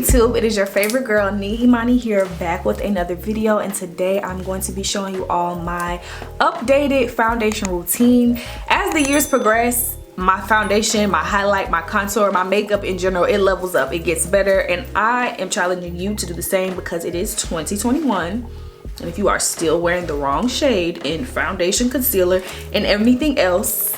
YouTube, it is your favorite girl Nia Imani here, back with another video, and today I'm going to be showing you all my updated foundation routine. As the years progress, my foundation, my highlight, my contour, my makeup in general, it levels up, it gets better, and I am challenging you to do the same because it is 2021. And if you are still wearing the wrong shade in foundation, concealer, and everything else,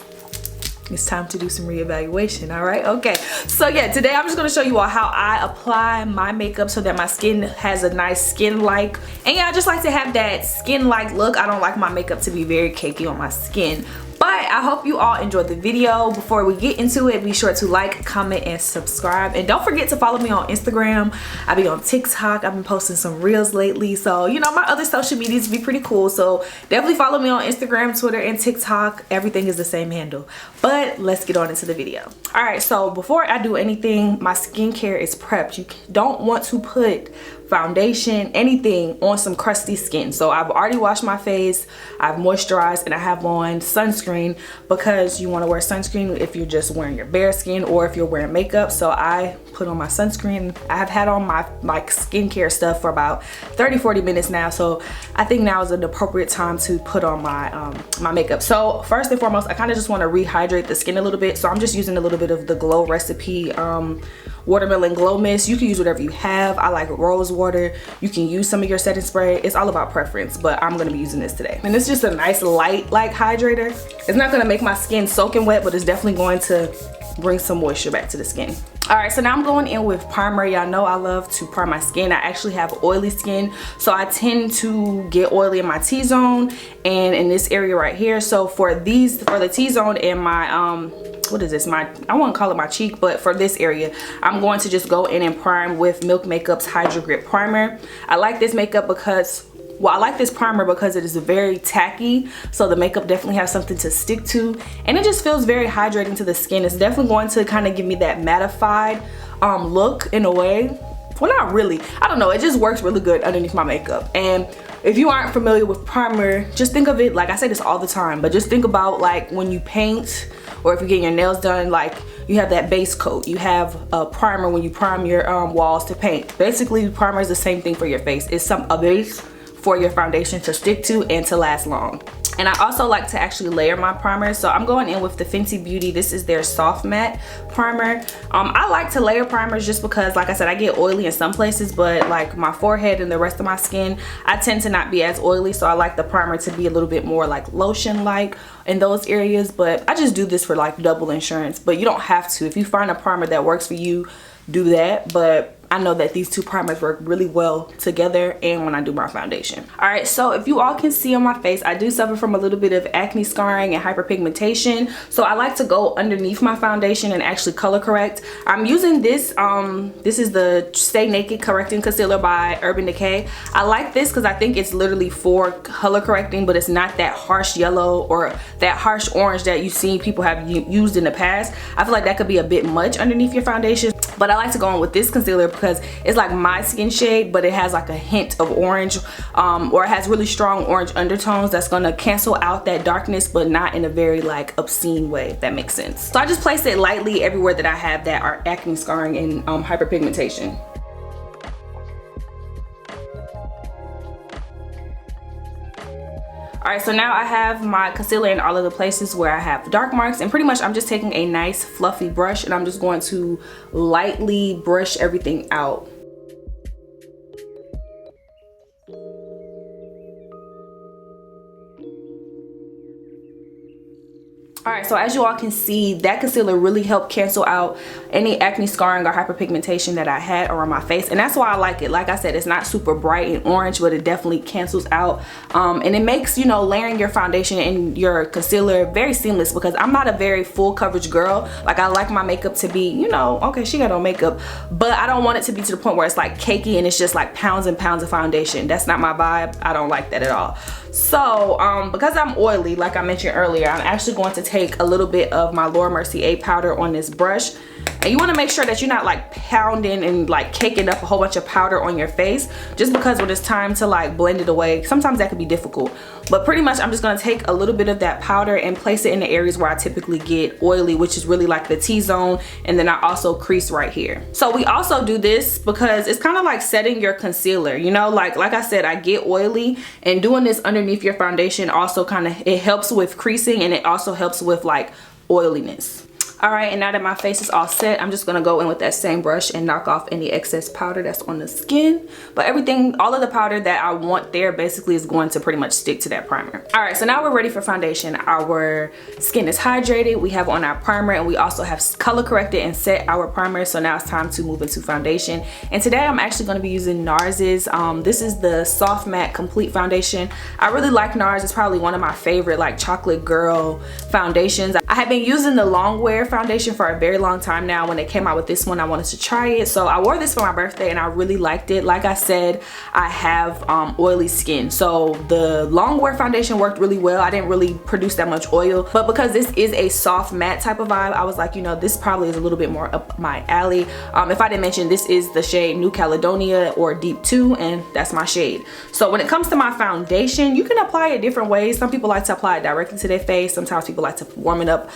it's time to do some reevaluation. All right, okay, so yeah, today I'm just going to show you all how I apply my makeup so that my skin has a nice skin-like, and yeah, I just like to have that skin-like look. I don't like my makeup to be very cakey on my skin. But I hope you all enjoyed the video. Before we get into it, be sure to like, comment, and subscribe. And don't forget to follow me on Instagram. I be on TikTok. I've been posting some reels lately. So, you know, my other social medias be pretty cool. So definitely follow me on Instagram, Twitter, and TikTok. Everything is the same handle. But let's get on into the video. All right, so before I do anything, my skincare is prepped. You don't want to put foundation, anything on some crusty skin. So I've already washed my face, I've moisturized, and I have on sunscreen because you want to wear sunscreen if you're just wearing your bare skin or if you're wearing makeup. So I put on my sunscreen. I have had on my like skincare stuff for about 30-40 minutes now, so I think now is an appropriate time to put on my my makeup. So first and foremost, I kind of just want to rehydrate the skin a little bit, so I'm just using a little bit of the Glow Recipe watermelon glow mist. You can use whatever you have. I like rose water. You can use some of your setting spray. It's all about preference, but I'm gonna be using this today. And it's just a nice light like hydrator. It's not gonna make my skin soaking wet, but it's definitely going to bring some moisture back to the skin. All right, so now I'm going in with primer. Y'all know I love to prime my skin. I actually have oily skin, so I tend to get oily in my T-zone and in this area right here. So for the T-zone and my what is this, I won't call it my cheek, but for this area, I'm going to just go in and prime with Milk Makeup's Hydra Grip Primer. I like this makeup because, well, I like this primer because it is very tacky, so the makeup definitely has something to stick to, and it just feels very hydrating to the skin. It's definitely going to kind of give me that mattified look in a way. Well, not really, I don't know, it just works really good underneath my makeup. And if you aren't familiar with primer, just think of it, like I say this all the time, but just think about like when you paint or if you're getting your nails done, like you have that base coat, you have a primer when you prime your walls to paint. Basically, primer is the same thing for your face. It's a base for your foundation to stick to and to last long. And I also like to actually layer my primer, so I'm going in with the Fenty Beauty. This is their soft matte primer. I like to layer primers just because, like I said, I get oily in some places, but like my forehead and the rest of my skin, I tend to not be as oily, so I like the primer to be a little bit more like lotion-like in those areas. But I just do this for like double insurance, but you don't have to. If you find a primer that works for you, do that. But I know that these two primers work really well together and when I do my foundation. All right, so if you all can see on my face, I do suffer from a little bit of acne scarring and hyperpigmentation. So I like to go underneath my foundation and actually color correct. I'm using this, this is the Stay Naked Correcting Concealer by Urban Decay. I like this because I think it's literally for color correcting, but it's not that harsh yellow or that harsh orange that you've seen people have used in the past. I feel like that could be a bit much underneath your foundation, but I like to go in with this concealer because it's like my skin shade, but it has like a hint of orange, or it has really strong orange undertones that's gonna cancel out that darkness, but not in a very like obscene way, if that makes sense. So I just place it lightly everywhere that I have that are acne scarring and hyperpigmentation. All right, so now I have my concealer in all of the places where I have dark marks, and pretty much I'm just taking a nice fluffy brush and I'm just going to lightly brush everything out. All right, so as you all can see, that concealer really helped cancel out any acne scarring or hyperpigmentation that I had around my face, and that's why I like it. Like I said, it's not super bright and orange, but it definitely cancels out, and it makes, you know, layering your foundation and your concealer very seamless because I'm not a very full coverage girl. Like, I like my makeup to be, you know, okay, she got on makeup, but I don't want it to be to the point where it's like cakey and it's just like pounds and pounds of foundation. That's not my vibe. I don't like that at all. So because I'm oily, like I mentioned earlier, I'm actually going to take take a little bit of my Mercier powder on this brush. And you want to make sure that you're not like pounding and like caking up a whole bunch of powder on your face, just because when it's time to like blend it away, sometimes that can be difficult. But pretty much I'm just going to take a little bit of that powder and place it in the areas where I typically get oily, which is really like the T-zone, and then I also crease right here. So we also do this because it's kind of like setting your concealer, you know, like I said, I get oily, and doing this underneath your foundation also kind of, it helps with creasing, and it also helps with like oiliness. All right, and now that my face is all set, I'm just gonna go in with that same brush and knock off any excess powder that's on the skin. But everything, all of the powder that I want there basically is going to pretty much stick to that primer. All right, so now we're ready for foundation. Our skin is hydrated, we have on our primer, and we also have color corrected and set our primer. So now it's time to move into foundation. And today I'm actually gonna be using NARS's. This is the Soft Matte Complete Foundation. I really like NARS. It's probably one of my favorite like chocolate girl foundations. I have been using the long wear foundation for a very long time now. When they came out with this one, I wanted to try it, so I wore this for my birthday and I really liked it. Like I said, I have oily skin, so the long wear foundation worked really well. I didn't really produce that much oil, but because this is a soft matte type of vibe, I was like, you know, this probably is a little bit more up my alley. If I didn't mention, this is the shade New Caledonia or Deep 2, and that's my shade. So when it comes to my foundation, you can apply it different ways. Some people like to apply it directly to their face. Sometimes people like to warm up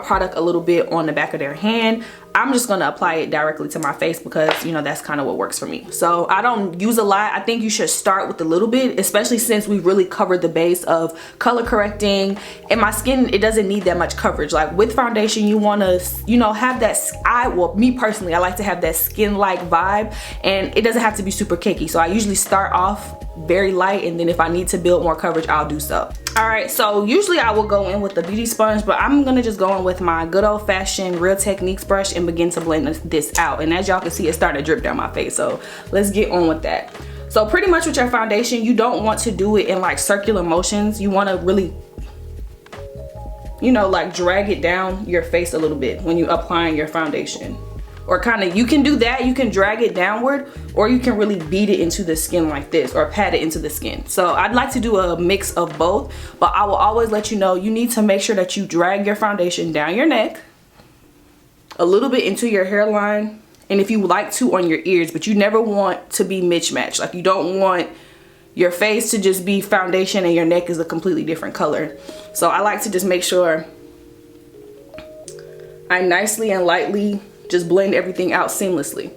product a little bit on the back of their hand. I'm just gonna apply it directly to my face because, you know, that's kind of what works for me. So I don't use a lot. I think you should start with a little bit, especially since we really covered the base of color correcting, and my skin, it doesn't need that much coverage. Like with foundation, you want to, you know, have that, well, me personally, I like to have that skin-like vibe, and it doesn't have to be super cakey. So I usually start off very light, and then if I need to build more coverage, I'll do so. All right, so usually I will go in with the beauty sponge, but I'm gonna just go in with my good old-fashioned Real Techniques brush and begin to blend this out. And as y'all can see, it's starting to drip down my face, so let's get on with that. So pretty much with your foundation, you don't want to do it in like circular motions. You want to really, you know, like drag it down your face a little bit when you're applying your foundation. Or kind of, you can do that, you can drag it downward, or you can really beat it into the skin like this, or pat it into the skin. So I'd like to do a mix of both, but I will always let you know, you need to make sure that you drag your foundation down your neck, a little bit into your hairline, and if you like to, on your ears, but you never want to be mismatched. Like, you don't want your face to just be foundation and your neck is a completely different color. So I like to just make sure I nicely and lightly just blend everything out seamlessly.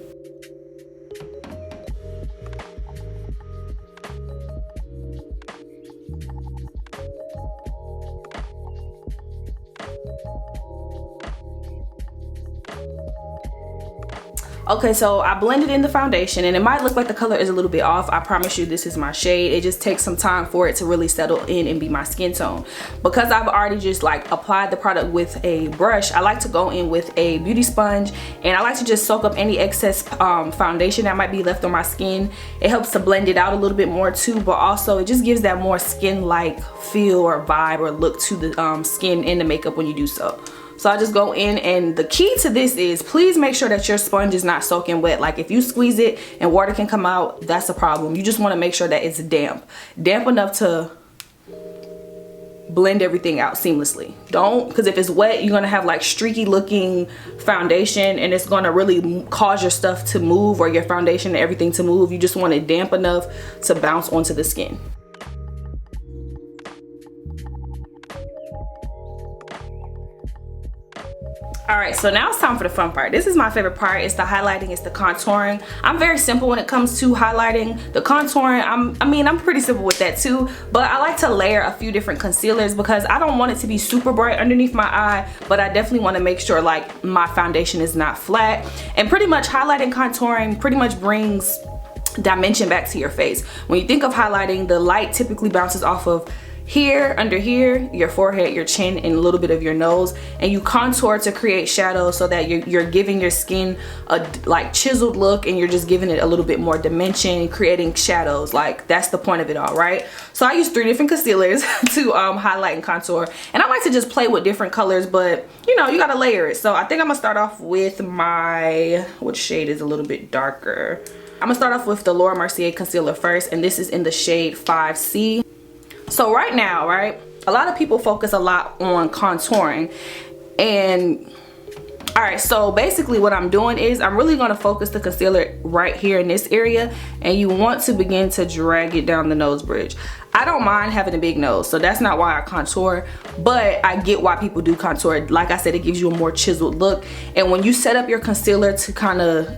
Okay, so I blended in the foundation, and it might look like the color is a little bit off. I promise you this is my shade. It just takes some time for it to really settle in and be my skin tone. Because I've already just like applied the product with a brush, I like to go in with a beauty sponge, and I like to just soak up any excess foundation that might be left on my skin. It helps to blend it out a little bit more too, but also it just gives that more skin-like feel or vibe or look to the skin and the makeup when you do so. So I just go in, and the key to this is please make sure that your sponge is not soaking wet. Like if you squeeze it and water can come out, that's a problem. You just want to make sure that it's damp enough to blend everything out seamlessly. Don't, because if it's wet, you're gonna have like streaky looking foundation, and it's gonna really cause your stuff to move, or your foundation and everything to move. You just want it damp enough to bounce onto the skin. All right, so now it's time for the fun part. This is my favorite part. It's the highlighting, it's the contouring. I'm very simple when it comes to highlighting. The contouring, I'm pretty simple with that too, but I like to layer a few different concealers because I don't want it to be super bright underneath my eye, but I definitely want to make sure like my foundation is not flat. And pretty much highlighting, contouring pretty much brings dimension back to your face. When you think of highlighting, the light typically bounces off of here, under here, your forehead, your chin, and a little bit of your nose, and you contour to create shadows so that you're giving your skin a like chiseled look, and you're just giving it a little bit more dimension, creating shadows. Like that's the point of it all, right? So I use 3 different concealers to highlight and contour, and I like to just play with different colors, but you know, you gotta layer it. So I think I'm gonna start off with my, which shade is a little bit darker? I'm gonna start off with the Mercier concealer first, and this is in the shade 5C. So right now, right, a lot of people focus a lot on contouring. And all right, so basically what I'm doing is I'm really going to focus the concealer right here in this area, and you want to begin to drag it down the nose bridge. I don't mind having a big nose, so that's not why I contour, but I get why people do contour. Like I said, it gives you a more chiseled look, and when you set up your concealer to kind of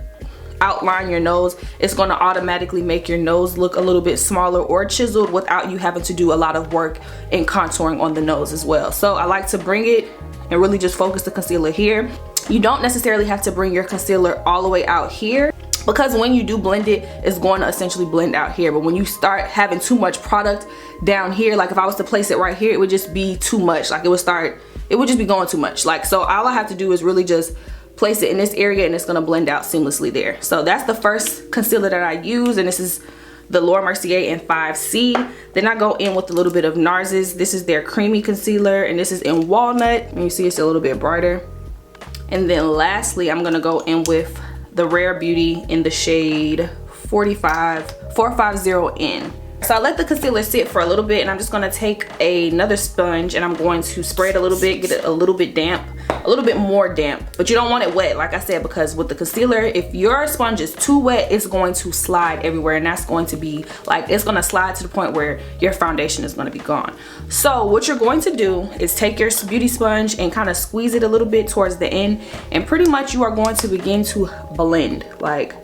outline your nose, it's going to automatically make your nose look a little bit smaller or chiseled without you having to do a lot of work in contouring on the nose as well. So I like to bring it and really just focus the concealer here. You don't necessarily have to bring your concealer all the way out here, because when you do blend it, it's going to essentially blend out here. But when you start having too much product down here, like if I was to place it right here, it would just be too much. Like it would just be going too much. Like, so all I have to do is really just place it in this area, and it's going to blend out seamlessly there. So that's the first concealer that I use, and this is the Laura Mercier in 5C. Then I go in with a little bit of NARS's. This is their creamy concealer, and this is in walnut, and you see it's a little bit brighter. And then lastly, I'm gonna go in with the Rare Beauty in the shade 450N. So I let the concealer sit for a little bit, and I'm just gonna take another sponge and I'm going to spray it a little bit, get it a little bit damp, a little bit more damp, but you don't want it wet, like I said, because with the concealer, if your sponge is too wet, it's going to slide everywhere, and that's going to be like, it's gonna slide to the point where your foundation is gonna be gone. So what you're going to do is take your beauty sponge and kind of squeeze it a little bit towards the end, and pretty much you are going to begin to blend. Like,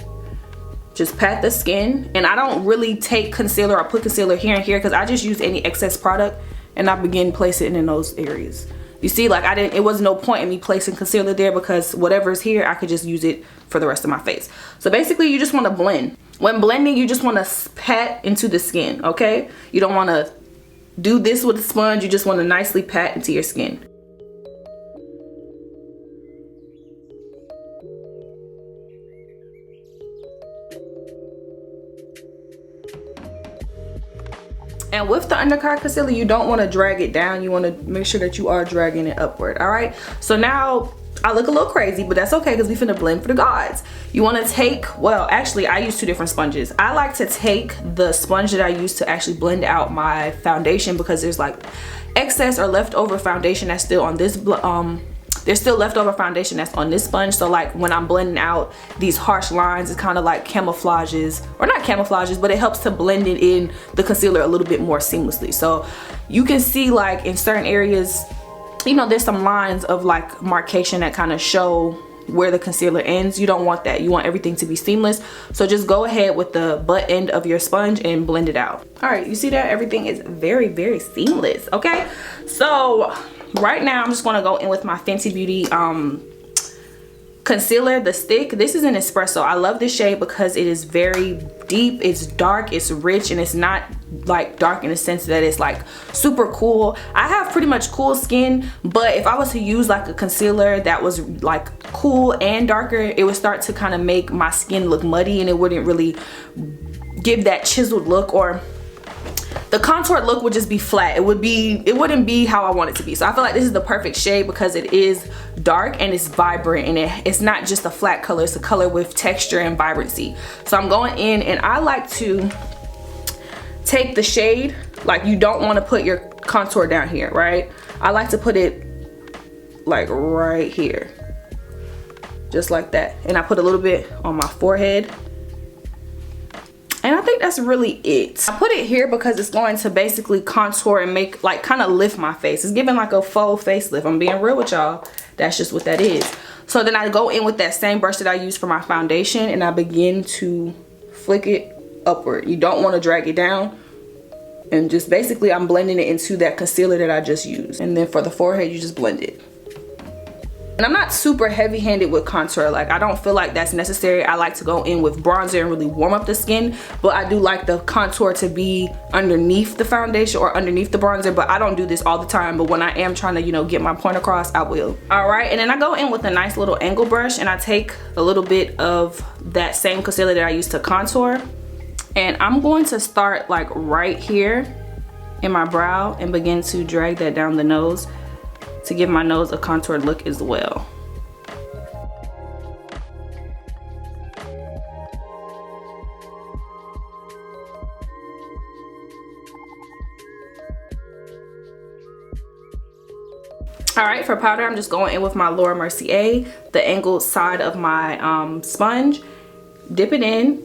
just pat the skin, and I don't really take concealer or put concealer here and here, because I just use any excess product and I begin placing it in those areas. You see, like it was no point in me placing concealer there, because whatever's here, I could just use it for the rest of my face. So basically you just want to blend. When blending, you just want to pat into the skin, okay? You don't want to do this with the sponge, you just want to nicely pat into your skin. And with the undercar concealer, you don't want to drag it down. You want to make sure that you are dragging it upward, all right? So now I look a little crazy, but that's okay, because we finna blend for the gods. You want to take, well, actually I use two different sponges. I like to take the sponge that I use to actually blend out my foundation, because there's like excess or leftover foundation that's still on this there's still leftover foundation that's on this sponge. So like when I'm blending out these harsh lines, it kind of like camouflages, or not camouflages, but it helps to blend it in the concealer a little bit more seamlessly. So you can see like in certain areas, you know, there's some lines of like marcation that kind of show where the concealer ends. You don't want that. You want everything to be seamless. So just go ahead with the butt end of your sponge and blend it out. All right, you see that everything is very, very seamless. Okay, so right now I'm just going to go in with my Fenty Beauty concealer, the stick. This is an espresso. I love this shade because it is very deep, it's dark, it's rich, and it's not like dark in the sense that it's like super cool. I have pretty much cool skin, but if I was to use like a concealer that was like cool and darker, it would start to kind of make my skin look muddy, and it wouldn't really give that chiseled look, or the contoured look would just be flat. It wouldn't be how I want it to be. So I feel like this is the perfect shade because it is dark and it's vibrant, and it's not just a flat color, it's a color with texture and vibrancy. So I'm going in, and I like to take the shade, like you don't want to put your contour down here, right? I like to put it like right here, just like that. And I put a little bit on my forehead. And I think that's really it. I put it here because it's going to basically contour and make, like, kind of lift my face. It's giving like a faux facelift. I'm being real with y'all. That's just what that is. So then I go in with that same brush that I use for my foundation, and I begin to flick it upward. You don't want to drag it down. And just basically I'm blending it into that concealer that I just used. And then for the forehead, you just blend it. And I'm not super heavy-handed with contour. Like, I don't feel like that's necessary. I like to go in with bronzer and really warm up the skin, but I do like the contour to be underneath the foundation or underneath the bronzer. But I don't do this all the time, but when I am trying to, you know, get my point across, I will. All right, and then I go in with a nice little angle brush, and I take a little bit of that same concealer that I used to contour, and I'm going to start like right here in my brow and begin to drag that down the nose to give my nose a contoured look as well. All right, for powder, I'm just going in with my Mercier, the angled side of my sponge. Dip it in.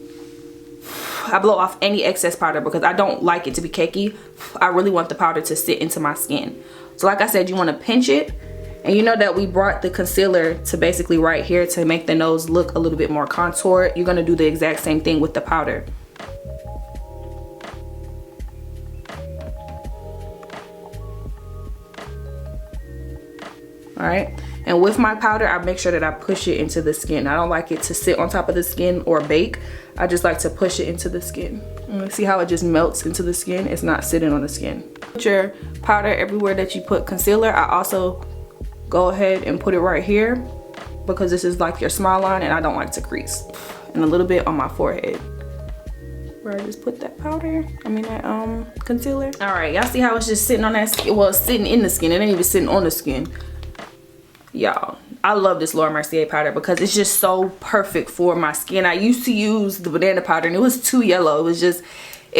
I blow off any excess powder because I don't like it to be cakey. I really want the powder to sit into my skin. So like I said, you want to pinch it. And you know that we brought the concealer to basically right here to make the nose look a little bit more contoured. You're going to do the exact same thing with the powder. All right, and with my powder, I make sure that I push it into the skin. I don't like it to sit on top of the skin or bake. I just like to push it into the skin. See how it just melts into the skin? It's not sitting on the skin. Put your powder everywhere that you put concealer. I also go ahead and put it right here because this is like your smile line and I don't like to crease. And a little bit on my forehead where I just put that powder, that concealer. All right, y'all see how it's just sitting on that skin? Well, it's sitting in the skin. It ain't even sitting on the skin. Y'all, I love this Mercier powder because it's just so perfect for my skin. I used to use the banana powder and it was too yellow. It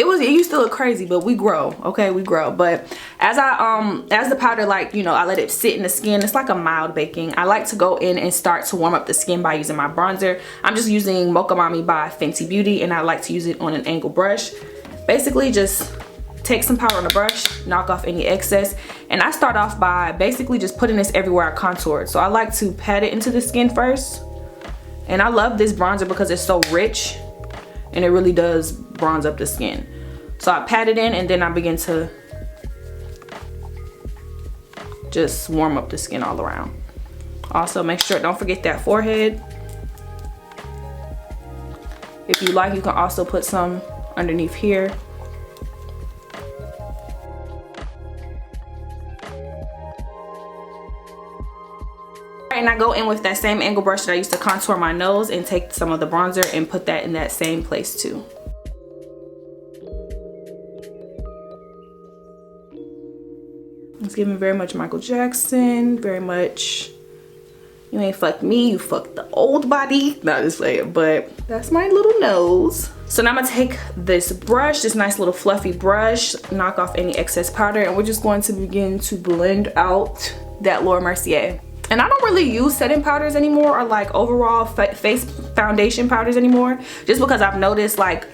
used to look crazy, but we grow, okay, we grow. But as the powder, like, you know, I let it sit in the skin. It's like a mild baking. I like to go in and start to warm up the skin by using my bronzer. I'm just using Mocha Mami by Fenty Beauty, and I like to use it on an angle brush. Basically, just take some powder on the brush, knock off any excess, and I start off by basically just putting this everywhere I contour. So I like to pat it into the skin first, and I love this bronzer because it's so rich and it really does bronze up the skin. So I pat it in and then I begin to just warm up the skin all around. Also make sure, don't forget that forehead. If you like, you can also put some underneath here. And I go in with that same angle brush that I used to contour my nose and take some of the bronzer and put that in that same place too. It's giving very much Michael Jackson, very much, you ain't fucked me, you fucked the old body. Not just saying, but that's my little nose. So now I'm gonna take this brush, this nice little fluffy brush, knock off any excess powder, and we're just going to begin to blend out that Mercier. And I don't really use setting powders anymore or like overall face foundation powders anymore, just because I've noticed like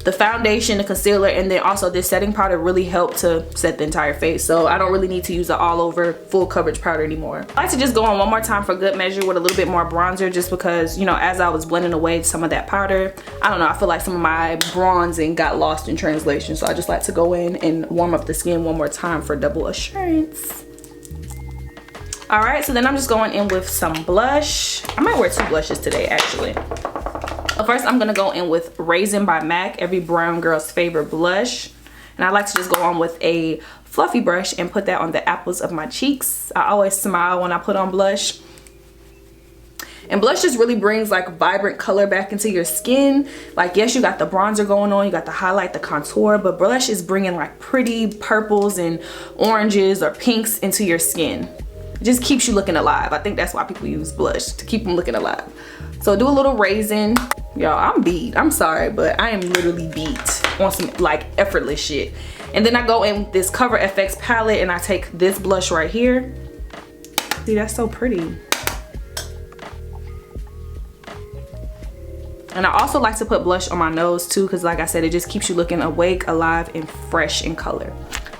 the foundation, the concealer, and then also this setting powder really help to set the entire face. So I don't really need to use an all over full coverage powder anymore. I like to just go on one more time for good measure with a little bit more bronzer, just because, you know, as I was blending away some of that powder, I don't know, I feel like some of my bronzing got lost in translation. So I just like to go in and warm up the skin one more time for double assurance. All right, so then I'm just going in with some blush. I might wear two blushes today, actually. So first, I'm gonna go in with Raisin by MAC, every brown girl's favorite blush. And I like to just go on with a fluffy brush and put that on the apples of my cheeks. I always smile when I put on blush. And blush just really brings like vibrant color back into your skin. Like, yes, you got the bronzer going on, you got the highlight, the contour, but blush is bringing like pretty purples and oranges or pinks into your skin. It just keeps you looking alive. I think that's why people use blush, to keep them looking alive. So do a little Raisin. Y'all, I'm beat. I'm sorry, but I am literally beat on some like effortless shit. And then I go in with this Cover FX palette and I take this blush right here. See, that's so pretty. And I also like to put blush on my nose too, because like I said, it just keeps you looking awake, alive, and fresh in color.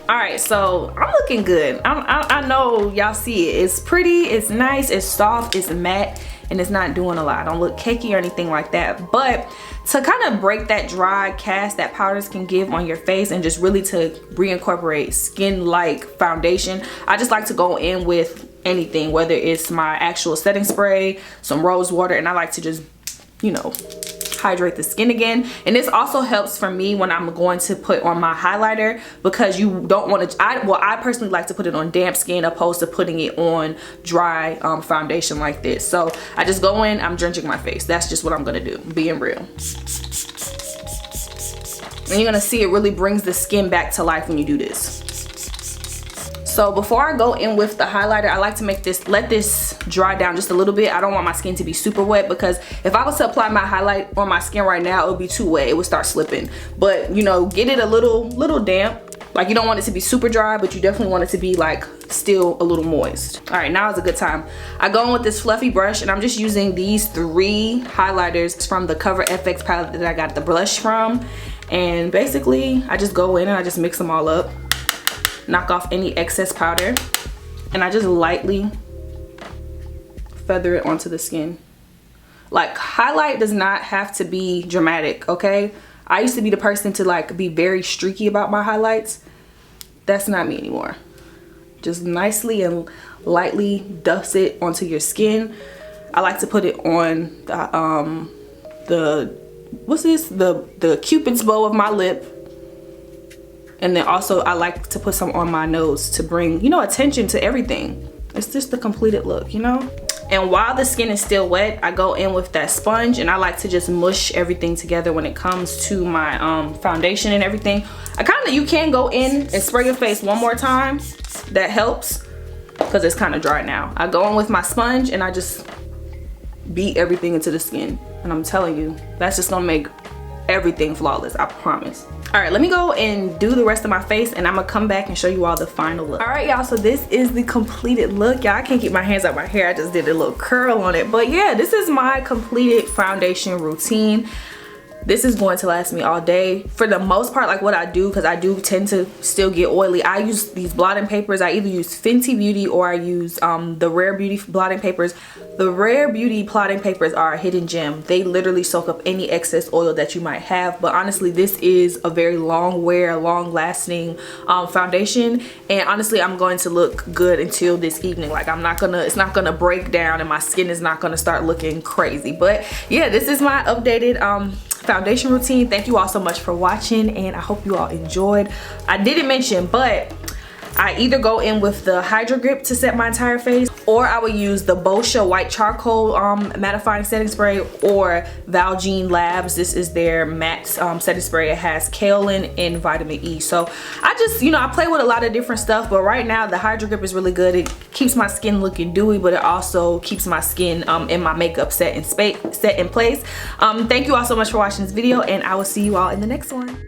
All right, so I'm looking good. I know y'all see it. It's pretty, it's nice, it's soft, it's matte, and it's not doing a lot. I don't look cakey or anything like that. But to kind of break that dry cast that powders can give on your face and just really to reincorporate skin-like foundation, I just like to go in with anything, whether it's my actual setting spray, some rose water, and I like to just, you know, hydrate the skin again. And this also helps for me when I'm going to put on my highlighter, because you don't want to, I personally like to put it on damp skin opposed to putting it on dry foundation like this. So I just go in, I'm drenching my face. That's just what I'm gonna do, being real. And you're gonna see it really brings the skin back to life when you do this. So before I go in with the highlighter, I like to let this dry down just a little bit. I don't want my skin to be super wet, because if I was to apply my highlight on my skin right now, it would be too wet. It would start slipping. But you know, get it a little damp. Like, you don't want it to be super dry, but you definitely want it to be like still a little moist. All right, now is a good time. I go in with this fluffy brush, and I'm just using these 3 highlighters from the Cover FX palette that I got the blush from. And basically, I just go in and I just mix them all up, knock off any excess powder, and I just lightly feather it onto the skin. Like, highlight does not have to be dramatic, okay? I used to be the person to like be very streaky about my highlights. That's not me anymore. Just nicely and lightly dust it onto your skin. I like to put it on the what's this? The Cupid's bow of my lip. And then also I like to put some on my nose to bring, you know, attention to everything. It's just the completed look, you know? And while the skin is still wet, I go in with that sponge, and I like to just mush everything together when it comes to my foundation and everything. You can go in and spray your face one more time. That helps, because it's kind of dry now. I go in with my sponge and I just beat everything into the skin. And I'm telling you, that's just gonna make everything flawless, I promise. All right, let me go and do the rest of my face, and I'm gonna come back and show you all the final look. All right, y'all, so this is the completed look. Y'all, I can't keep my hands out my hair. I just did a little curl on it. But yeah, this is my completed foundation routine. This is going to last me all day. For the most part, like what I do, because I do tend to still get oily, I use these blotting papers. I either use Fenty Beauty or I use the Rare Beauty blotting papers. The Rare Beauty blotting papers are a hidden gem. They literally soak up any excess oil that you might have. But honestly, this is a very long wear, long lasting foundation. And honestly, I'm going to look good until this evening. Like, it's not gonna break down and my skin is not gonna start looking crazy. But yeah, this is my updated foundation routine. Thank you all so much for watching, and I hope you all enjoyed. I didn't mention, but I either go in with the Hydra grip to set my entire face, or I will use the Boscia white charcoal mattifying setting spray, or Valjean Labs. This is their matte setting spray. It has kaolin and vitamin E. So I just, you know, I play with a lot of different stuff, but right now the Hydra grip is really good. It keeps my skin looking dewy, but it also keeps my skin and my makeup set in place. Thank you all so much for watching this video, and I will see you all in the next one.